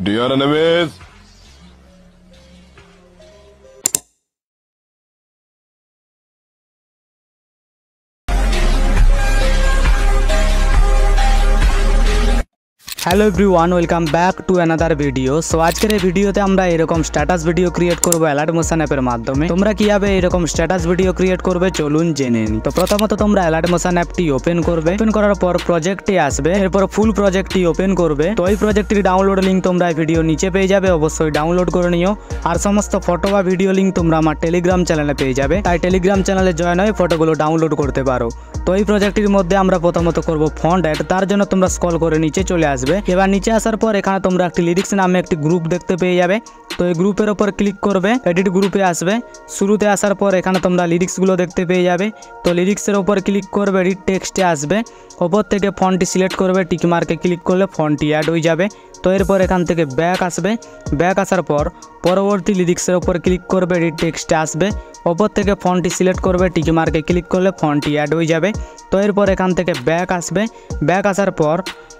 Diana Neves. Hello everyone, welcome back to another video. So আজকের এই ভিডিওতে আমরা এরকম স্ট্যাটাস ভিডিও ক্রিয়েট করব অ্যালার্ট মোশন অ্যাপের মাধ্যমে। তোমরা কিভাবে এরকম স্ট্যাটাস ভিডিও ক্রিয়েট করবে চলুন জেনে নিই। তো প্রথমত তোমরা অ্যালার্ট মোশন অ্যাপটি ওপেন করবে। ওপেন করার পর প্রজেক্টে আসবে, এরপর ফুল প্রজেক্টটি ওপেন করবে। তো এই প্রজেক্টটির ডাউনলোড লিঙ্ক তোমরা এই ভিডিও নিচে পেয়ে যাবে, অবশ্যই ডাউনলোড করে নিও। আর সমস্ত ফটো বা ভিডিও লিঙ্ক তোমরা আমার টেলিগ্রাম চ্যানেলে পেয়ে যাবে, তাই টেলিগ্রাম চ্যানেলে জয়েন হয়ে ফটোগুলো ডাউনলোড করতে পারো। তো এই প্রজেক্টটির মধ্যে আমরা প্রথমত করব ফন্ট অ্যাড। তার জন্য তোমরা স্ক্রল করে নিচে চলে আসবে। এবার নিচে আসার পর এখানে তোমরা একটি লিরিক্স নামে একটি গ্রুপ দেখতে পেয়ে যাবে। তো এই গ্রুপের ওপর ক্লিক করবে, এডিট গ্রুপে আসবে। শুরুতে আসার পর এখানে তোমরা লিরিক্সগুলো দেখতে পেয়ে যাবে। তো লিরিক্সের ওপর ক্লিক করবে, এডিট টেক্সটে আসবে। ওপর থেকে ফন্টটি সিলেক্ট করবে, টিক মার্কে ক্লিক করলে ফন্টটি অ্যাড হয়ে যাবে। তো এরপর এখান থেকে ব্যাক আসবে। ব্যাক আসার পর পরবর্তী লিরিক্সের ওপর ক্লিক করবে, এডিট টেক্সটে আসবে। ওপর থেকে ফন্টটি সিলেক্ট করবে, টিক মার্কে ক্লিক করলে ফন্টটি অ্যাড হয়ে যাবে। তো এরপর এখান থেকে ব্যাক আসবে। ব্যাক আসার পর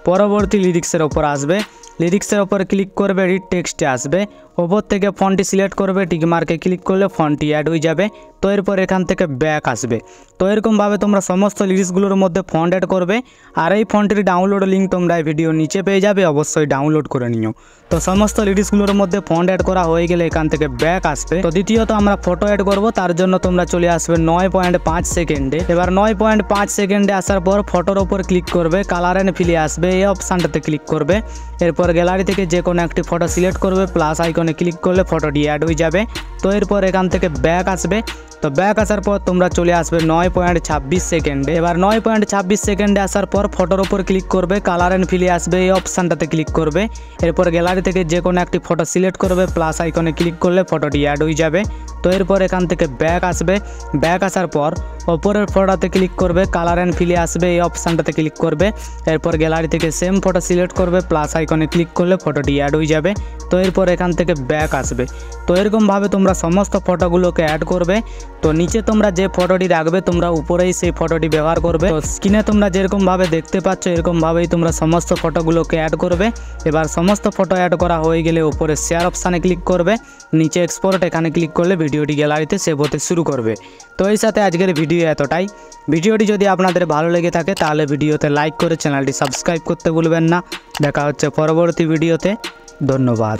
পরবর্তী লিরিক্সের ওপর আসবে। লিরিক্সের ওপর ক্লিক করবে, এডিট টেক্সটে আসবে। ওপর থেকে ফন্টটি সিলেক্ট করবে, টিক মার্কে ক্লিক করলে ফন্টটি অ্যাড হয়ে যাবে। তো এরপর এখান থেকে ব্যাক আসবে। তো এরকমভাবে তোমরা সমস্ত লিরিক্সগুলোর মধ্যে ফন্ট অ্যাড করবে। আর এই ফন্টের ডাউনলোড লিঙ্ক তোমরা এই ভিডিও নিচে পেয়ে যাবে, অবশ্যই ডাউনলোড করে নিও। তো সমস্ত লিরিক্সগুলোর মধ্যে ফন্ট অ্যাড করা হয়ে গেলে এখান থেকে ব্যাক আসবে। তো দ্বিতীয়ত আমরা ফটো অ্যাড করব, তার জন্য তোমরা চলে আসবে 9.5 সেকেন্ডে। এবার 9.5 সেকেন্ডে আসার পর ফটোর ওপর ক্লিক করবে, কালার অ্যান্ড ফিলে আসবে, এই অপশানটাতে ক্লিক করবে। এরপর গ্যালারি থেকে যে কোনো একটি ফটো সিলেক্ট করবে, প্লাস আইকনে ক্লিক করলে ফটোটি অ্যাড হয়ে যাবে। তো এরপর এখান থেকে ব্যাক আসবে। তো ব্যাক আসার পর তোমরা চলে আসবে 9.26 সেকেন্ডে। এবার 9.26 সেকেন্ডে আসার পর ফটোর ওপর ক্লিক করবে, কালার অ্যান্ড ফিলে আসবে, এই অপশানটাতে ক্লিক করবে। এরপর গ্যালারি থেকে যে কোনো একটি ফটো সিলেক্ট করবে, প্লাস আইকনে ক্লিক করলে ফটোটি অ্যাড হয়ে যাবে। তো এরপর এখান থেকে ব্যাক আসবে। ব্যাক আসার পর ওপরের ফটোতে ক্লিক করবে, কালার অ্যান্ড ফিলে আসবে, এই অপশানটাতে ক্লিক করবে। এরপর গ্যালারি থেকে সেম ফটো সিলেক্ট করবে, প্লাস আইকনে ক্লিক করলে ফটোটি অ্যাড হয়ে যাবে। তো এরপর এখান থেকে ব্যাক আসবে। তো এরকমভাবে তোমরা সমস্ত ফটোগুলোকে অ্যাড করবে। তো নিচে তোমরা যে ফটোটি রাখবে তোমরা উপরেই সেই ফটোটি ব্যবহার করবে। তো স্ক্রিনে তোমরা যেরকমভাবে দেখতে পাচ্ছ এরকমভাবেই তোমরা সমস্ত ফটোগুলোকে অ্যাড করবে। এবার সমস্ত ফটো অ্যাড করা হয়ে গেলে উপরে শেয়ার অপশানে ক্লিক করবে, নিচে এক্সপোর্ট এখানে ক্লিক করলে ভিডিওটি গ্যালারিতে সেভ হতে শুরু করবে। তো এই সাথে আজকের ভিডিও এতটাই। ভিডিওটি যদি আপনাদের ভালো লেগে থাকে তাহলে ভিডিওতে লাইক করে চ্যানেলটি সাবস্ক্রাইব করতে ভুলবেন না। দেখা হচ্ছে পরবর্তী ভিডিওতে। ধন্যবাদ।